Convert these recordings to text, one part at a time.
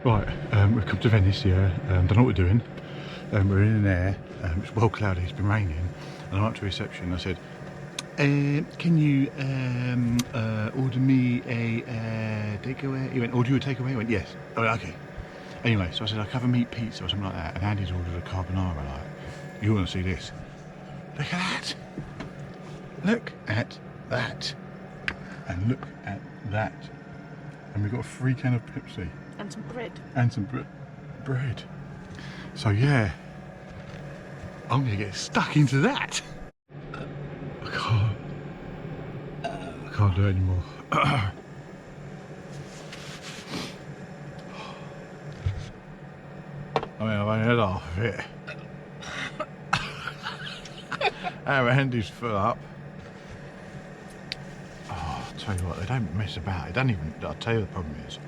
Right, we've come to Venice here, don't know what we're doing. We're in an air, it's well cloudy, it's been raining, and I'm up to reception and I said, can you order me a takeaway? He went, order you a takeaway? I went, yes. I went, okay. Anyway, so I said, I'll have a meat pizza or something like that, and Andy's ordered a carbonara. Like, you want to see this? Look at that! Look at that! And look at that! And we've got a free can of Pepsi. And some bread. And some bread. So yeah, I'm going to get stuck into that. I can't do it anymore. I mean, I've only had half of it. Our Andy's full up. Oh, I'll tell you what, they don't mess about. It doesn't even, I'll tell you the problem is,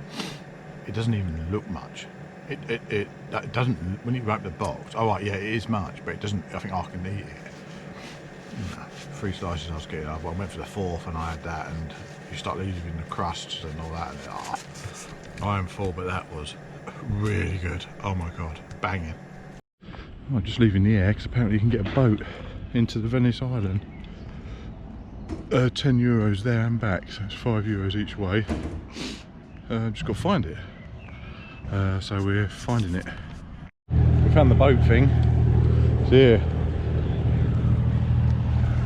it doesn't even look much. It doesn't, when you open the box, oh right, yeah, it is much, but it doesn't, I think I can eat it. No, 3 slices I was getting up. Well, I went for the 4th and I had that, and you start leaving the crusts and all that, and I am full, but that was really good. Oh my god, banging. I'm just leaving the air because apparently you can get a boat into the Venice island. 10 euros there and back, so it's 5 euros each way. Just got to find it. So we're finding it. We found the boat thing. It's here.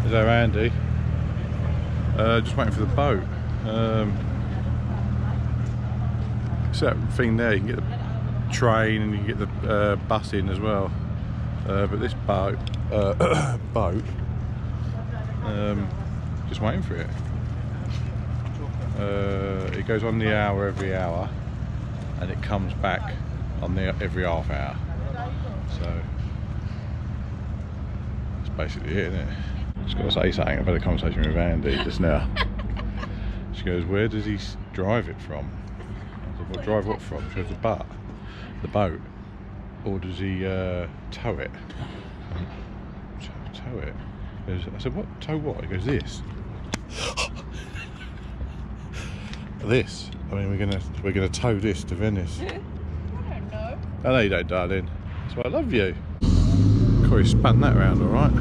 There's our Andy. Just waiting for the boat. It's that thing there, you can get the train and you can get the bus in as well. But this boat, just waiting for it. It goes on the hour every hour, and it comes back on the every half hour. So that's basically it, isn't it? Just got to say something. I've had a conversation with Andy just now. She goes, "Where does he drive it from?" I said, "Well, drive what from?" She goes, "The boat, or does he tow it?" Tow it. Goes, I said, "What? Tow what?" He goes, "This." This. I mean, we're gonna tow this to Venice. I don't know. I know you don't, darling. That's why I love you. Corey spun that round, all right.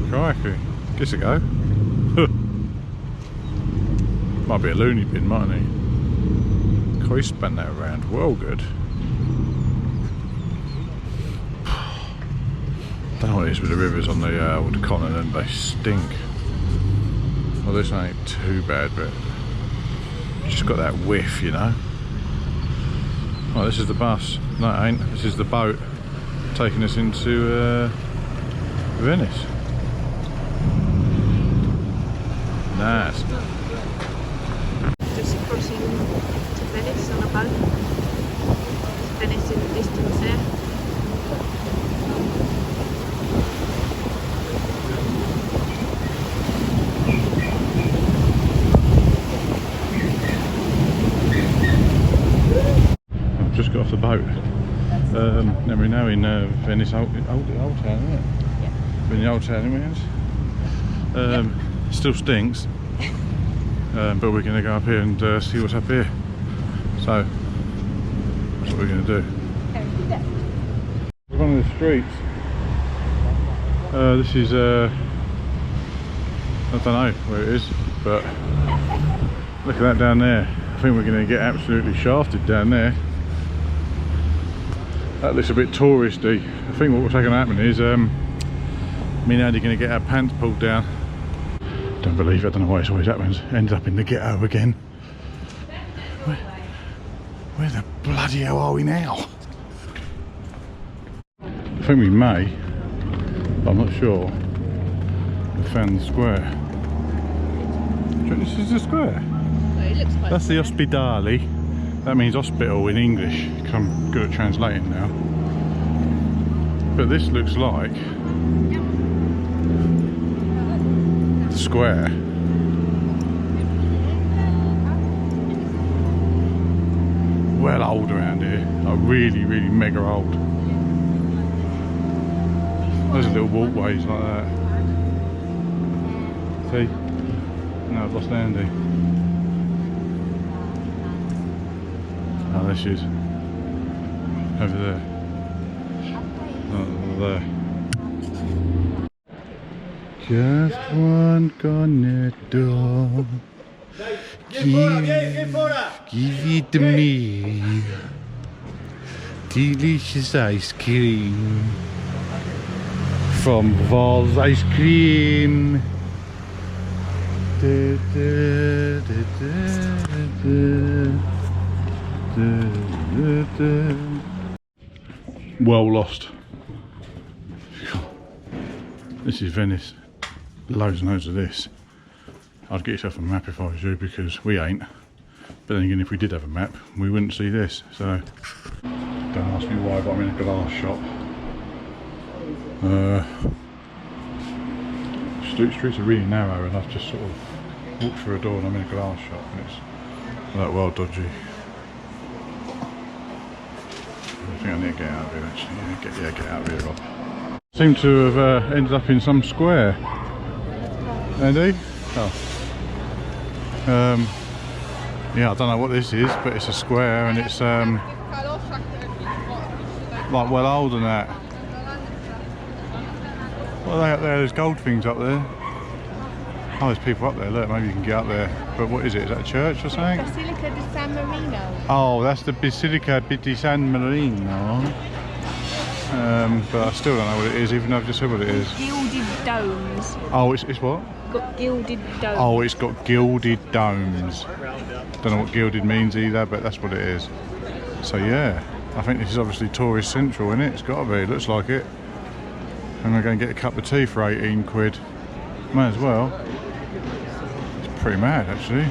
Crikey, gives it a go. Might be a loony bin, mightn't he? Corey spun that around. Well, good. Don't know what it is with the rivers on the continent. They stink. Well, this ain't too bad, but you just got that whiff, you know. Oh, this is the bus. No, it ain't. This is the boat taking us into Venice. Nice. Just crossing to Venice on a boat. Venice in the distance there. Just got off the boat. Now we're now in Venice old town, isn't it? Yeah. We're in the old town, isn't it? Still stinks, but we're going to go up here and see what's up here. So that's what we're going to do. We're on the streets. This is I don't know where it is, but look at that down there. I think we're going to get absolutely shafted down there. That looks a bit touristy. I think what's going to happen is me and Andy are going to get our pants pulled down. Don't believe it, I don't know why it always happens. Ends up in the ghetto again. Where the bloody hell are we now? I think we may, but I'm not sure. We found the square. Do you think this is the square? Well, it looks quite. That's the Ospedale. That means hospital in English. I'm good at translating now. But this looks like the square. Well old around here. Like really, really mega old. Those are little walkways like that. See? No, I've lost Andy. Oh, there she is. Over there. Oh, there. Just one cornetto. Give it to me. Delicious ice cream from Val's Ice Cream. Well lost. This is Venice. Loads and loads of this. I'd get yourself a map if I was you, because we ain't. But then again, if we did have a map, we wouldn't see this. So don't ask me why, but I'm in a glass shop. Streets are really narrow, and I've just sort of walked through a door and I'm in a glass shop, and it's like well dodgy. I think I need to get out of here actually. Yeah, get out of here, Rob. Seem to have ended up in some square. Andy? Oh. Yeah, I don't know what this is, but it's a square, and it's like well old and that. What are they up there? There's gold things up there. Oh, there's people up there. Look, maybe you can get up there. But what is it? Is that a church or something? Basilica di San Marino. Oh, that's the Basilica di San Marino. But I still don't know what it is, even though I've just said what it is. Gilded domes. Oh, it's what? Got gilded domes. Oh, it's got gilded domes. Don't know what gilded means either, but that's what it is. So yeah, I think this is obviously tourist central, isn't it? It's got to be. It looks like it. And we're going to get a cup of tea for 18 quid. May as well. It's pretty mad actually.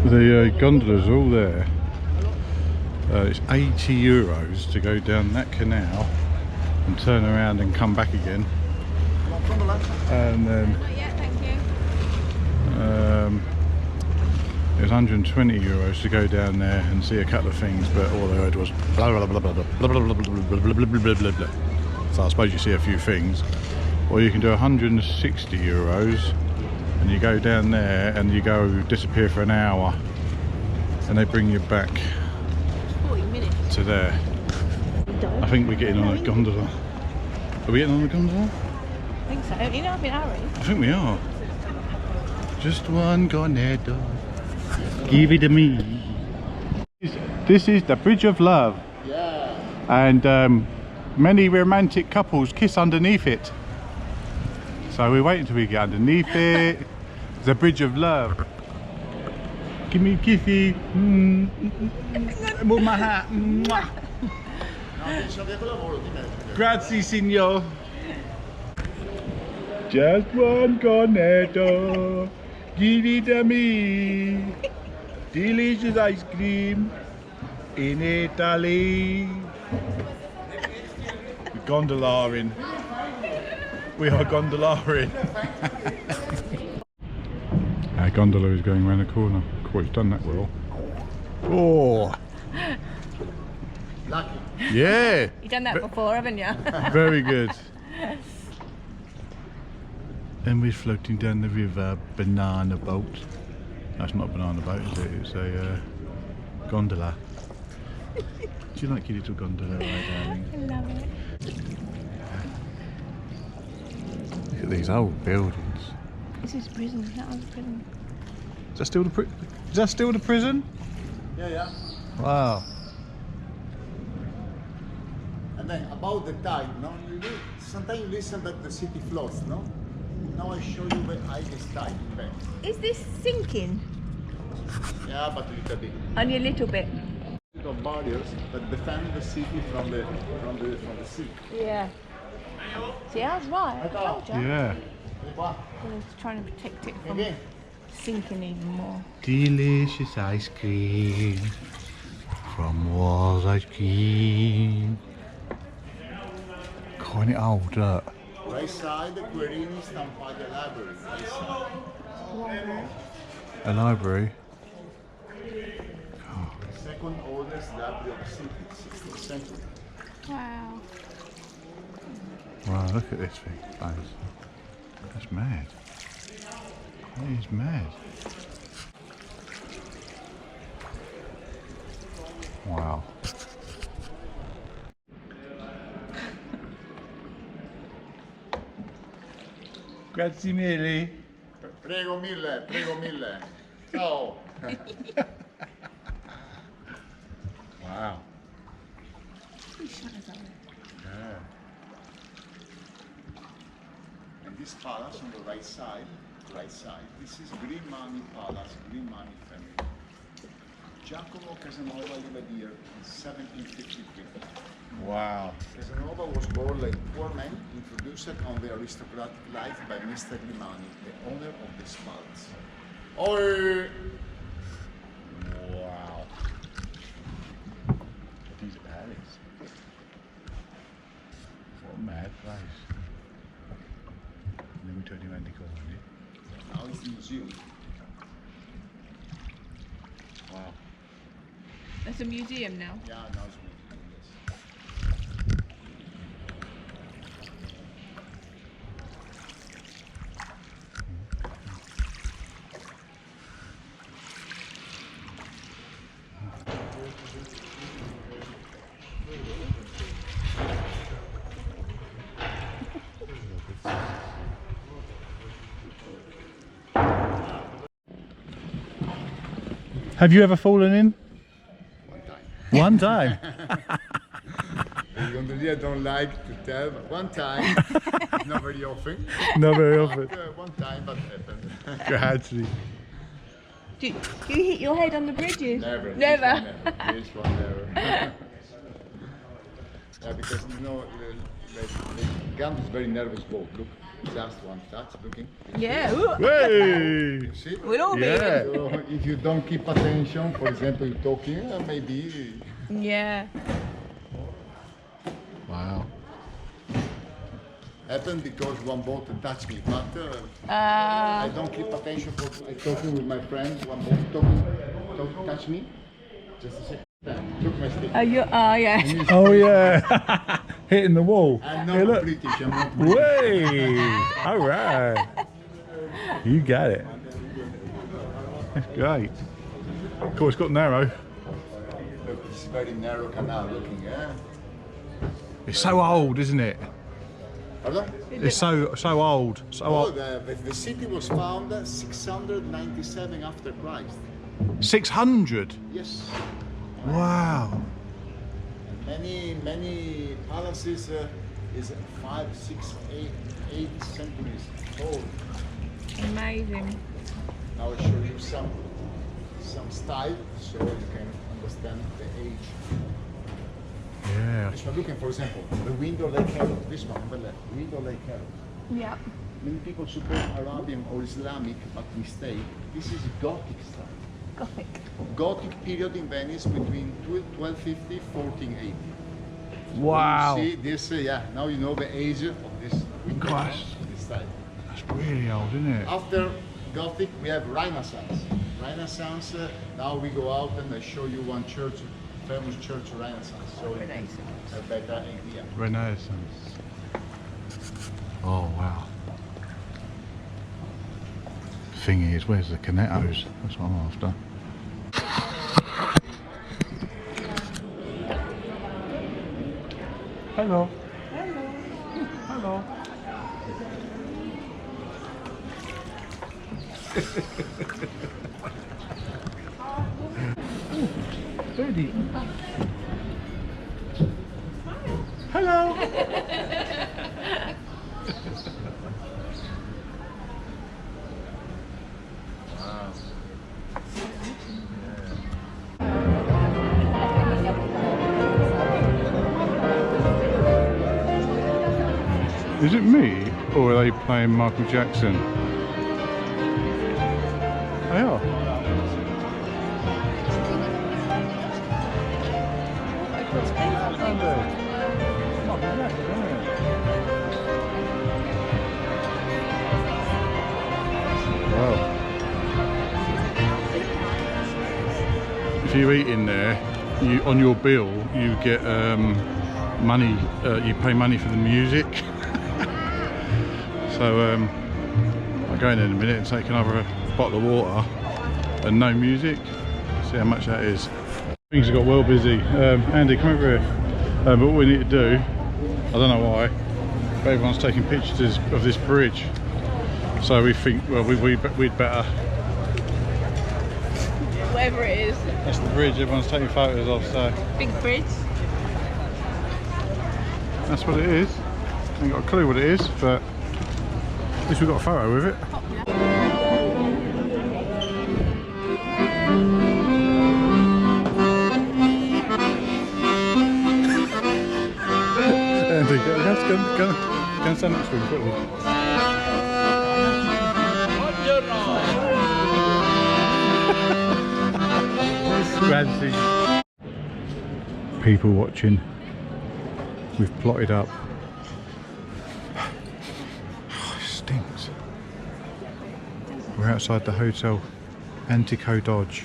The gondolas are all there. It's 80 euros to go down that canal and turn around and come back again. And then it was 120 euros to go down there and see a couple of things, but all I heard was blah blah blah blah blah blah blah blah blah blah blah blah. So I suppose you see a few things. Or you can do 160 euros and you go down there and you go disappear for an hour and they bring you back 40 minutes to there. I think we're getting on a gondola. Are we getting on a gondola? I think so. You know, I've been hurrying. I think we are. Just one cornetto. Give it to me. This is the Bridge of Love. Yeah. And many romantic couples kiss underneath it. So we're waiting till we get underneath it. The Bridge of Love. Give me a kissy. Move my hat. Grazie, signor. Just one cornetto. Give it to me. Delicious ice cream in Italy. We're gondolaring. We are gondolaring. Our gondola is going around the corner. Quite he's done that well. Oh! Lucky. Yeah! You've done that before, haven't you? Very good. And we're floating down the river, banana boat. That's not a banana boat, is it? It's a gondola. Do you like your little gondola, right, darling? I love it. Look at these old buildings. This is prison. That was prison. Is that still the prison? Yeah. Wow. And then about the tide, no? Sometimes you listen that the city floats, no? Now I show you the highest tide in Venice. Is this sinking? Yeah, but a little bit. Only a little bit. Little barriers that defend the city from the sea. Yeah. See, I was right. I told you. Yeah. Wow. I was trying to protect it from Again. sinking even more. Delicious ice cream from Walls Ice Cream. Quite old, look. Right side, the Querini Stampaglia Library. Right side. A library. The second oldest library of the city, 16th century. Wow. Wow, look at this thing, guys. That's mad. That is mad. Wow. Grazie mille. Prego mille, prego mille. Ciao. Wow. Yeah. And this palace on the right side, this is Grimani Palace, Grimani family. Giacomo Casanova lived here in 1753. Wow. Casanova was born like poor man, introduced on the aristocratic life by Mr. Grimani, the owner of this palace. Oi! Wow. These alleys. What a mad place. Let me turn you around the corner. Now it's a museum. Wow. That's a museum now. Yeah, now it's a museum, yes. Have you ever fallen in? One time. One time? The gondolier don't like to tell, but one time, not very often. Not very often. One time, but happened. Gradually. Do you hit your head on the bridges? Never. Never. This one never. Yeah, because you know, the gun is very nervous boat. Look, just one touch, looking. Yeah. Hey! You see? We'll all be. Yeah. So if you don't keep attention, for example, you're talking, maybe. Yeah. Wow. Happened because one boat touched me, but I don't keep attention for talking with my friends. One boat touch me. Just a second. Took my stick. Yeah. Oh yeah. Hitting the wall. I'm Hey, not look. British. I'm not British. Way! Alright. You got it. That's great. Of course, it's got narrow. Look, it's very narrow canal looking. It's so old, isn't it? Pardon? It's so old. So Oh, old. the city was founded 697 after Christ. 600. Yes. Wow. Many palaces is 5, 6, 8 centuries old. Amazing. Now I'll show you some style so you can understand the age. Yeah. This one, looking for example, the window like Herod. This one, on the left, window like Herod. Yeah. Many people suppose Arabian or Islamic, but mistake. This is Gothic style. Gothic. Gothic period in Venice between 1250 1480. Wow. You see this, yeah, now you know the age of this window, Gosh. this style. That's really old, isn't it? After Gothic, we have Renaissance. Renaissance, now we go out and I show you one church, famous church Renaissance, so you can have a better idea. Renaissance. Oh wow. Thing is, where's the Canettos? That's what I'm after. Hello. Hello. Birdie. Hello. Is it me, or are they playing Michael Jackson? They are. Wow. If you eat in there, you on your bill you get money. You pay money for the music. So I'll go in a minute and take another bottle of water and no music. See how much that is. Things have got well busy. Andy, come over here. But what we need to do, I don't know why, but everyone's taking pictures of this bridge. So we think, well, we'd better. Whatever it is. That's the bridge everyone's taking photos of, so. Big bridge. That's what it is. I ain't got a clue what it is, but at least we've got a photo with it. Andy, go and stand next to him quickly. People watching. We've plotted up. Oh, it stinks. We're outside the hotel Antico Dodge.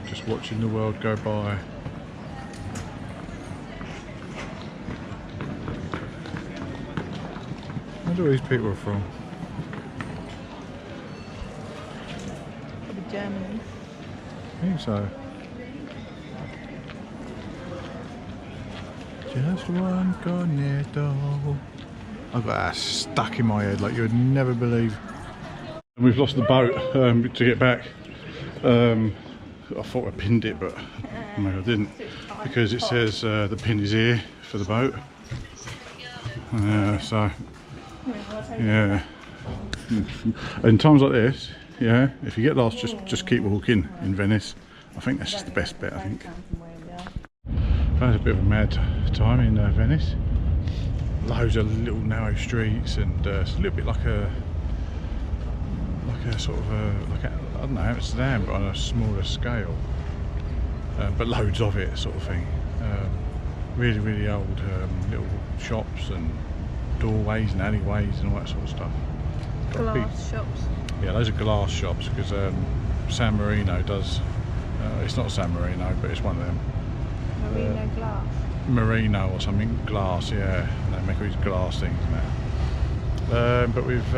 Just watching the world go by. I wonder where these people are from. Germany. I think so. Just one cornetto. I've got that stuck in my head like you would never believe. And we've lost the boat to get back. I thought I pinned it, but no, I didn't, because it says the pin is here for the boat. So yeah. In times like this, yeah, if you get lost, just keep walking in Venice. I think that's just the best bet, I think. I had a bit of a mad time in Venice. Loads of little narrow streets, and it's a little bit like a sort of I don't know, Amsterdam, but on a smaller scale. But loads of it, sort of thing. Really, really old little shops and doorways and alleyways and all that sort of stuff. Glass shops. Yeah, those are glass shops, because San Marino does. It's not San Marino, but it's one of them. Marino glass. Merino or something, glass, yeah. They make all these glass things now. But we've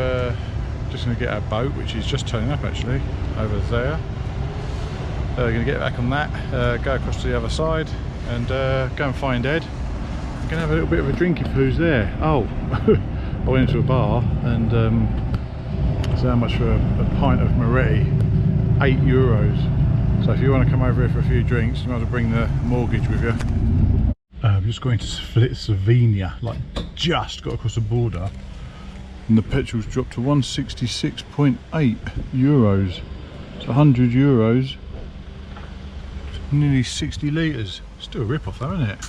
just going to get our boat, which is just turning up actually, over there. Going to get back on that, go across to the other side, and go and find Ed. We're going to have a little bit of a drink if who's there. Oh, I went into a bar, and so how much for a pint of Moretti? €8. So if you want to come over here for a few drinks, you might as well bring the mortgage with you. I'm just going to Slovenia, like just got across the border, and the petrol's dropped to 166.8 euros. So 100 euros, nearly 60 litres. Still a rip-off though, isn't it?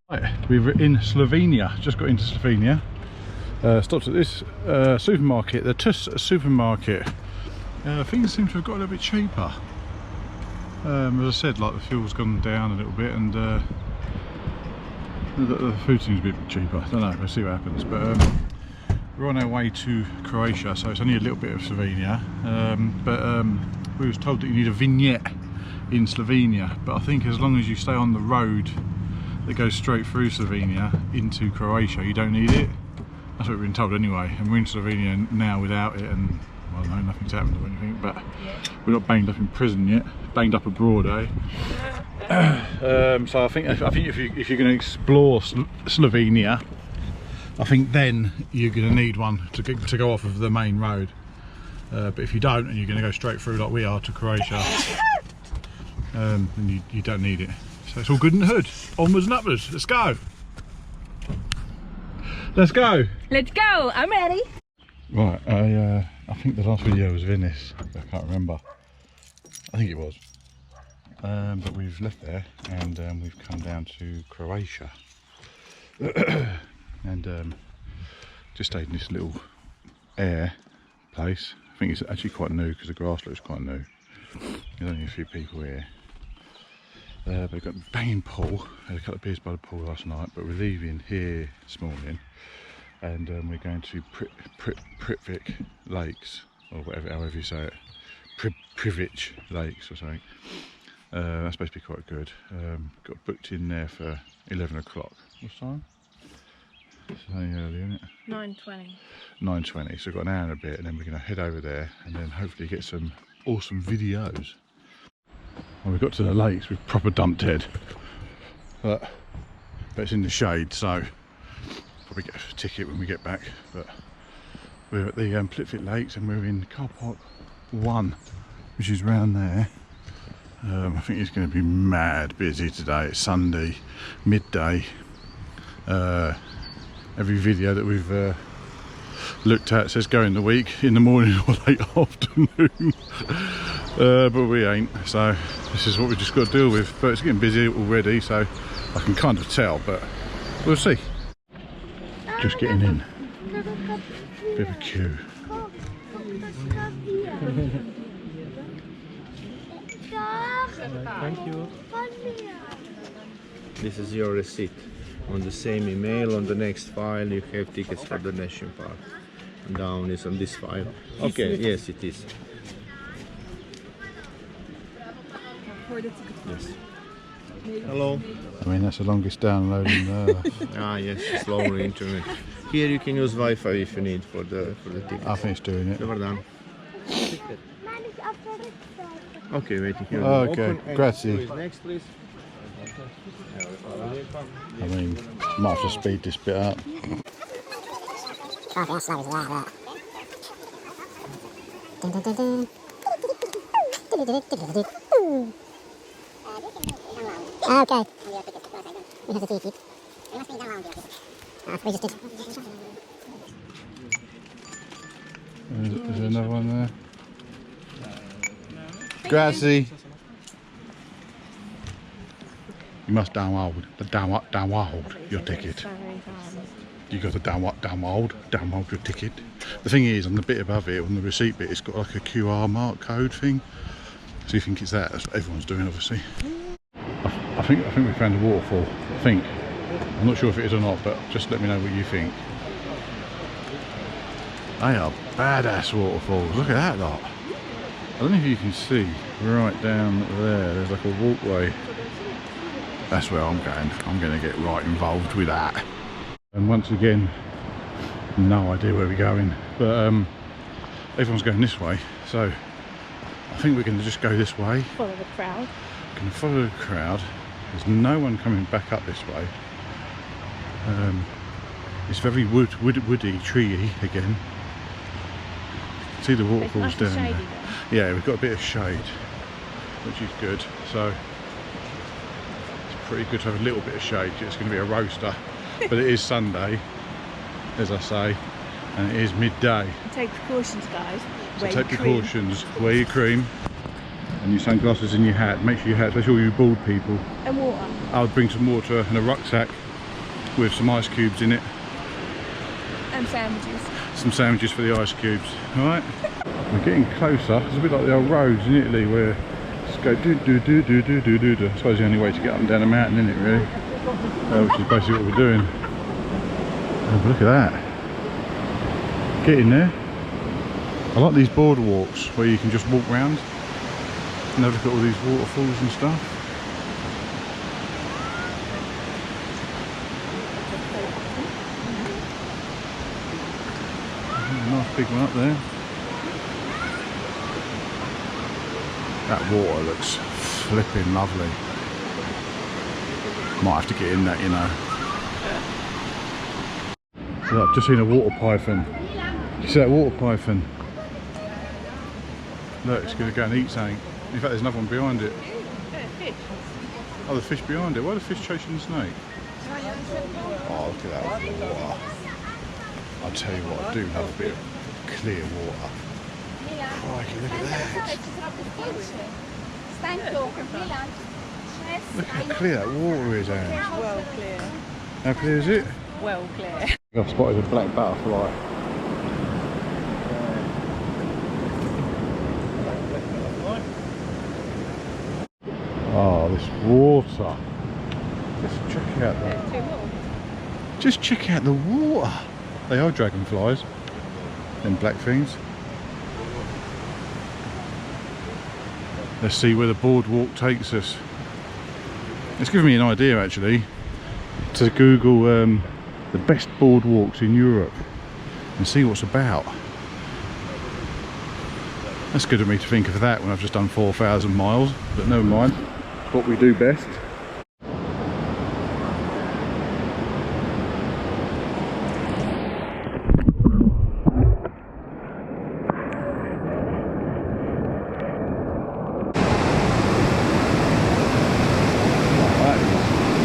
Right, we're in Slovenia, just got into Slovenia. Stopped at this supermarket, the TUS supermarket. Things seem to have got a little bit cheaper. As I said, like the fuel's gone down a little bit, and the food seems a bit cheaper. I don't know, we'll see what happens. But we're on our way to Croatia, so it's only a little bit of Slovenia. We was told that you need a vignette in Slovenia, but I think as long as you stay on the road that goes straight through Slovenia into Croatia, you don't need it. That's what we've been told anyway, and we're in Slovenia now without it, and well, no, nothing's happened or anything, but we're not banged up in prison yet. Banged up abroad, eh? So I think if you're going to explore Slovenia, I think then you're going to need one to go off of the main road. But if you don't, and you're going to go straight through like we are to Croatia, then you don't need it. So it's all good in the hood. Onwards and upwards. Let's go. Let's go. Let's go. I'm ready. Right. I think the last video was Venice. I can't remember. I think it was. But we've left there, and we've come down to Croatia. And just stayed in this little air place. I think it's actually quite new, because the grass looks quite new. There's only a few people here. But we've got a banging pool. Had a couple of beers by the pool last night, but we're leaving here this morning, and we're going to Plitvice Lakes, or whatever, however you say it. Plitvice Lakes or something. That's supposed to be quite good. Got booked in there for 11 o'clock. What's time? It's only early, isn't it? 9:20. 9:20, so we've got an hour and a bit, and then we're going to head over there and then hopefully get some awesome videos. Well, we got to the lakes with proper dumped head, but it's in the shade, so probably get a ticket when we get back. But we're at the Plitvice Lakes and we're in car park 1, which is round there. I think it's going to be mad busy today. It's Sunday, midday. Every video that we've looked at says go in the week, in the morning or late afternoon. But we ain't, so this is what we just got to deal with. But it's getting busy already, so I can kind of tell, but we'll see. Just getting in. Bit of a queue. Thank you. This is your receipt. On the same email, on the next file, you have tickets for the National Park. Down is on this file. Okay, yes, it is. Yes. Hello. I mean, that's the longest downloading there. Yes, slower internet. Here you can use Wi-Fi if you need for the tickets. I think it's doing it. Dobar dan. Okay, waiting here. Okay, grazie. Next, please. I mean, might have to speed this bit up. Okay. We have the ticket. Registered. Is there another one there? Grazie. You must download your ticket. You got to download your ticket. The thing is, on the bit above it, on the receipt bit, it's got like a QR mark code thing. So you think it's that? That's what everyone's doing, obviously. I think we found a waterfall. I think. I'm not sure if it is or not, but just let me know what you think. They are badass waterfalls. Look at that lot. I don't know if you can see right down there. There's like a walkway. That's where I'm going. I'm going to get right involved with that. And once again, no idea where we're going, but everyone's going this way, so I think we're going to just go this way. Follow the crowd. We're going to follow the crowd. There's no one coming back up this way. It's very woody, treey again. See the waterfalls down there. Yeah, we've got a bit of shade, which is good. So it's pretty good to have a little bit of shade. It's going to be a roaster, but it is Sunday, as I say, and it is midday. Take precautions, guys. So take precautions. Wear your cream and your sunglasses and your hat. Make sure your hat, especially all you bald people. And water. I would bring some water and a rucksack with some ice cubes in it. And sandwiches. Some sandwiches for the ice cubes. Alright? We're getting closer. It's a bit like the old roads in Italy where just go do do do do do do do do. I suppose the only way to get up and down a mountain, isn't it, really? Which is basically what we're doing. Oh, look at that. Get in there. I like these boardwalks where you can just walk round and have a look at all these waterfalls and stuff. Nice big one up there. That water looks flipping lovely. Might have to get in that, you know. Look, I've just seen a water python. You see that water python? Look, it's going to go and eat something. In fact, there's another one behind it. Oh, the fish behind it. Why are the fish chasing the snake? Oh, look at that water. I'll tell you what, I do love a bit of clear water. Crikey, look at that. Look how clear that water is, Anne. Well clear. How clear is it? Well clear. I've spotted a black butterfly. Oh, this water. Just check out that. Just check out the water. They are dragonflies. Them black things. Let's see where the boardwalk takes us. It's given me an idea actually to Google the best boardwalks in Europe and see what's about. That's good of me to think of that when I've just done 4,000 miles, but never mind. It's what we do best.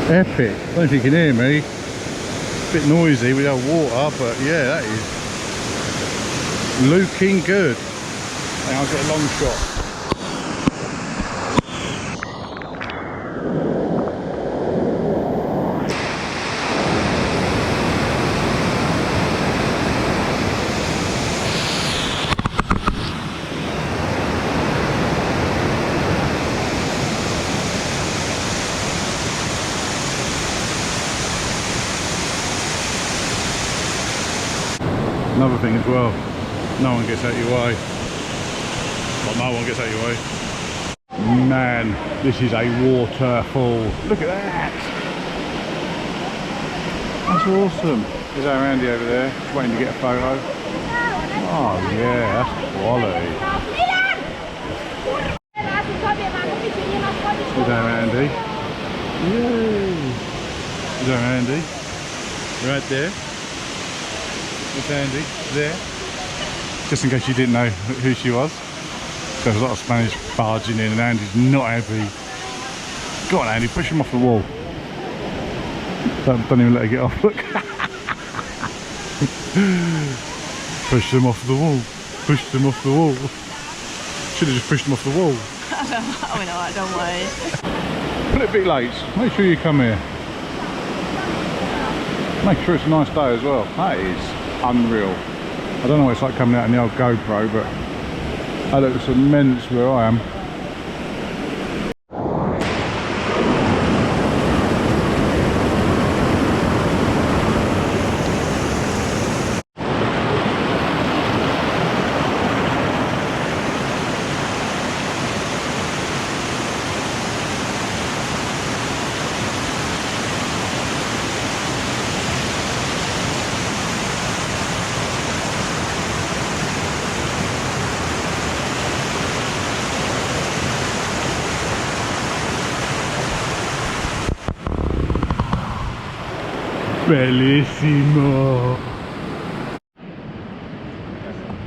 Epic. I don't know if you can hear me. A bit noisy without water, but yeah, that is looking good. Hang on, I'll get a long shot. Another thing as well, no one gets out your way. Well, no one gets out your way. Man, this is a waterfall. Look at that! That's awesome. There's our Andy over there, just waiting to get a photo. Oh yeah, that's quality. There's our Andy. Yay! There's our Andy. Right there. It's Andy there. Just in case you didn't know who she was. There's a lot of Spanish barging in and Andy's not happy. Go on Andy, push him off the wall. Don't even let her get off, look. Push them off the wall. Push them off the wall. Should have just pushed them off the wall. Oh no, don't worry. Put it a bit late. Make sure you come here. Make sure it's a nice day as well. That is unreal. I don't know what it's like coming out in the old GoPro, but that looks immense where I am. Bellissimo!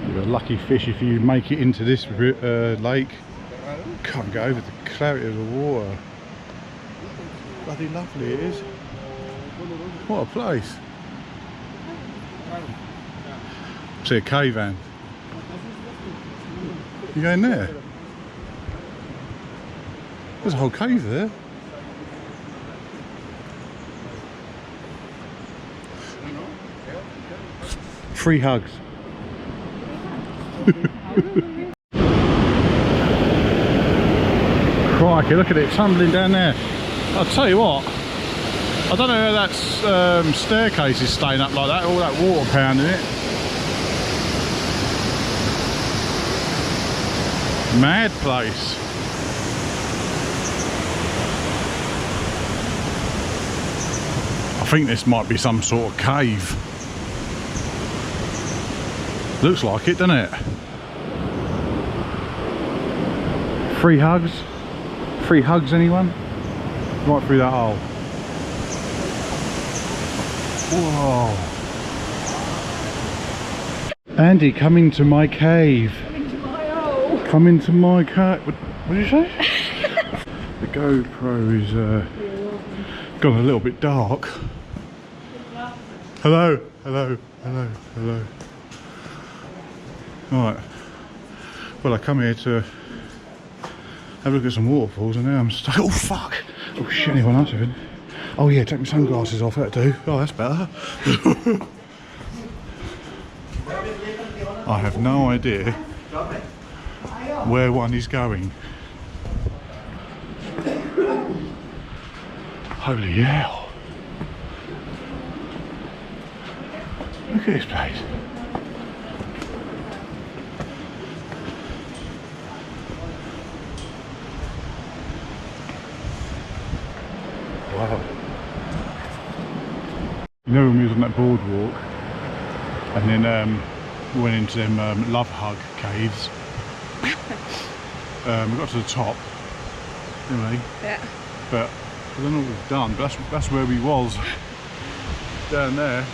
You're a lucky fish if you make it into this lake. Can't get over the clarity of the water. Bloody lovely it is. What a place. See a cave, Anne. You going there? There's a whole cave there. Free hugs. Crikey, look at it tumbling down there. I'll tell you what, I don't know how that staircase is staying up like that, all that water pounding it. Mad place. I think this might be some sort of cave. Looks like it, doesn't it? Free hugs? Free hugs, anyone? Right through that hole. Whoa. Andy, come into my cave. Come into my hole. Come into my cave. What did you say? The GoPro is gone a little bit dark. Hello, hello, hello, hello. Right, well I come here to have a look at some waterfalls and now I'm stuck. Oh fuck! Oh shit, anyone else even? Oh yeah, take my sunglasses off, that'll do. Oh, that's better. I have no idea where one is going. Holy hell. Look at this place. Wow. You know when we was on that boardwalk, and then we went into them love hug caves. We got to the top, anyway. Yeah. But I don't know what we've done. But that's where we was down there.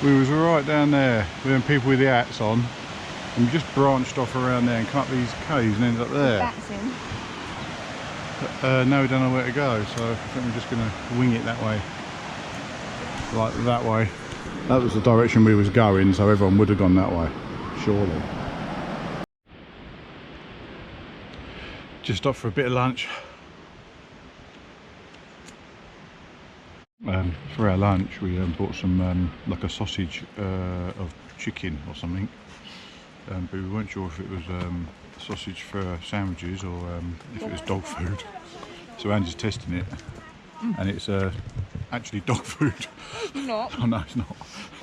We was right down there with them people with the hats on, and we just branched off around there and come up these caves and ended up there. That's in. But now we don't know where to go, so I think we're just going to wing it that way. Like that way. That was the direction we was going, so everyone would have gone that way, surely. Just stopped for a bit of lunch. For our lunch we bought some like a sausage of chicken or something, but we weren't sure if it was sausage for sandwiches or if it was dog food. So Andy's testing it, and it's actually dog food. Not. Oh no, it's not.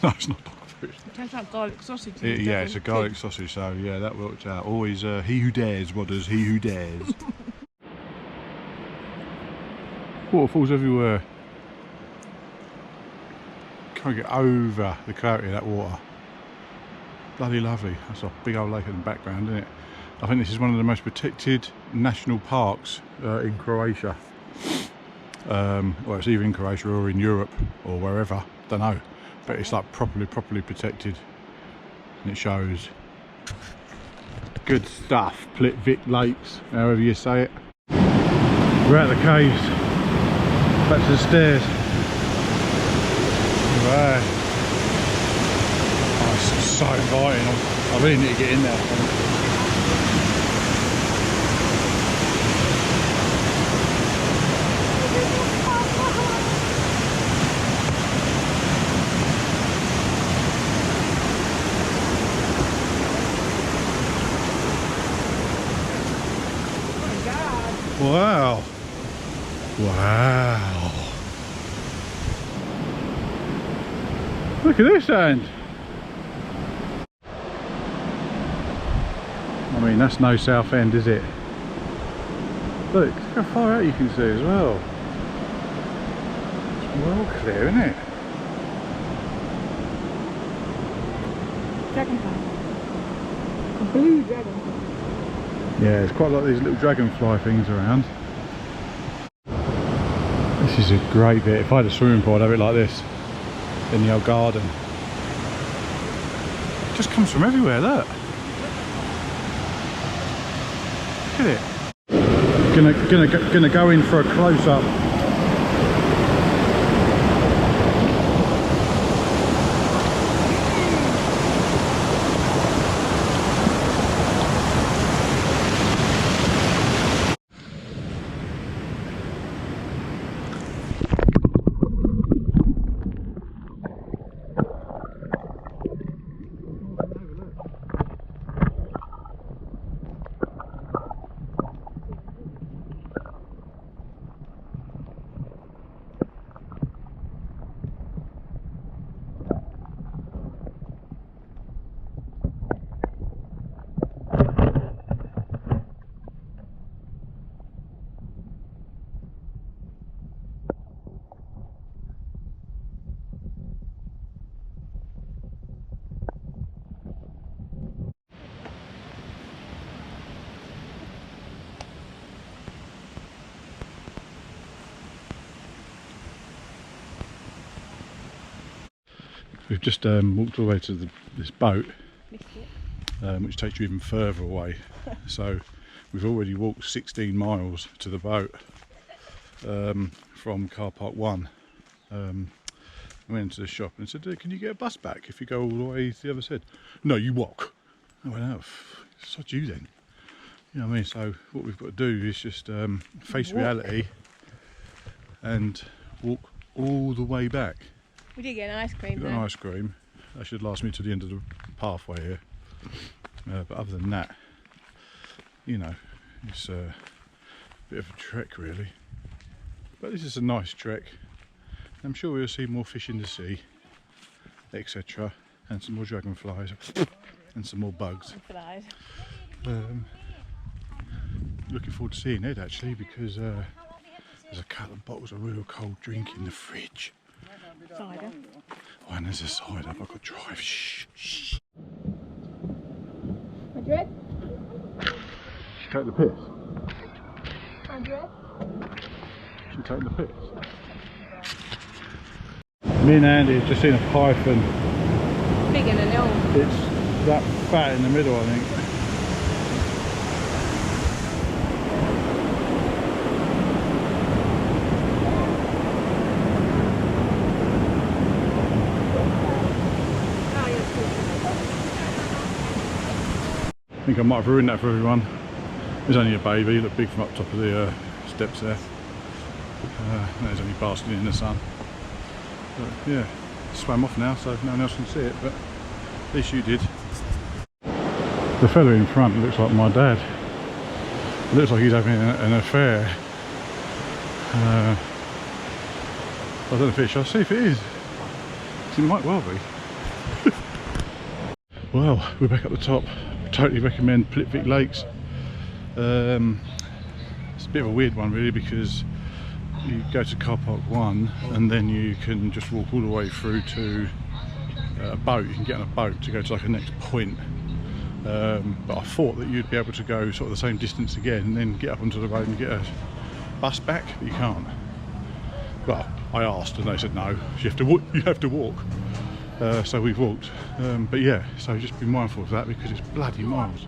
No, it's not dog food. It tastes like garlic sausage. Yeah, it's a garlic sausage, so yeah, that worked out. Always he who dares, Rodders, he who dares. Waterfalls everywhere. Can't get over the clarity of that water. Bloody lovely. That's a big old lake in the background, isn't it? I think this is one of the most protected national parks in Croatia. Well, it's either in Croatia or in Europe or wherever, don't know. But it's like properly protected, and it shows. Good stuff. Plitvice lakes, however you say it. We're out of the caves, back to the stairs. Right. Oh, it's so inviting. I really need to get in there. Wow. Wow. Look at this end. I mean, that's no south end, is it? Look how far out you can see as well. It's well clear, isn't it? Dragonfly. A blue dragonfly. Yeah, there's quite a lot of these little dragonfly things around. This is a great bit. If I had a swimming pool, I'd have it like this in the old garden. It just comes from everywhere, look. Look at it. Gonna go in for a close-up. We've just walked all the way to this boat, which takes you even further away. So we've already walked 16 miles to the boat from car park 1. I went into the shop and said, can you get a bus back if you go all the way to the other side? No, you walk. I went, oh, sod you then. You know what I mean? So what we've got to do is just face reality and walk all the way back. We did get an ice cream. Got an ice cream. That should last me to the end of the pathway here. But other than that, you know, it's a bit of a trek really. But this is a nice trek. I'm sure we'll see more fish in the sea, etc. And some more dragonflies and some more bugs. Looking forward to seeing Ed actually, because there's a couple of bottles of real cold drink in the fridge. Cider. Oh, and there's a side up. I've got to drive. Shh, shh. Madrid? She take the piss. Madrid? She take the piss. Me and Andy have just seen a python. Bigger than all. It's that fat in the middle, I think. I think I might have ruined that for everyone. There's only a baby, look big from up top of the steps there. There's only basking in the sun. But yeah, swam off now, so no one else can see it, but at least you did. The fella in front looks like my dad. It looks like he's having an affair. I don't know if it is. Shall I see if it is? 'Cause it might well be. Well, we're back at the top. Totally recommend Plitvice Lakes. It's a bit of a weird one really, because you go to car park 1 and then you can just walk all the way through to a boat. You can get on a boat to go to like a next point. But I thought that you'd be able to go sort of the same distance again and then get up onto the road and get a bus back, but you can't. Well, I asked and they said no, you have to walk. So we've walked. But yeah, so just be mindful of that because it's bloody miles.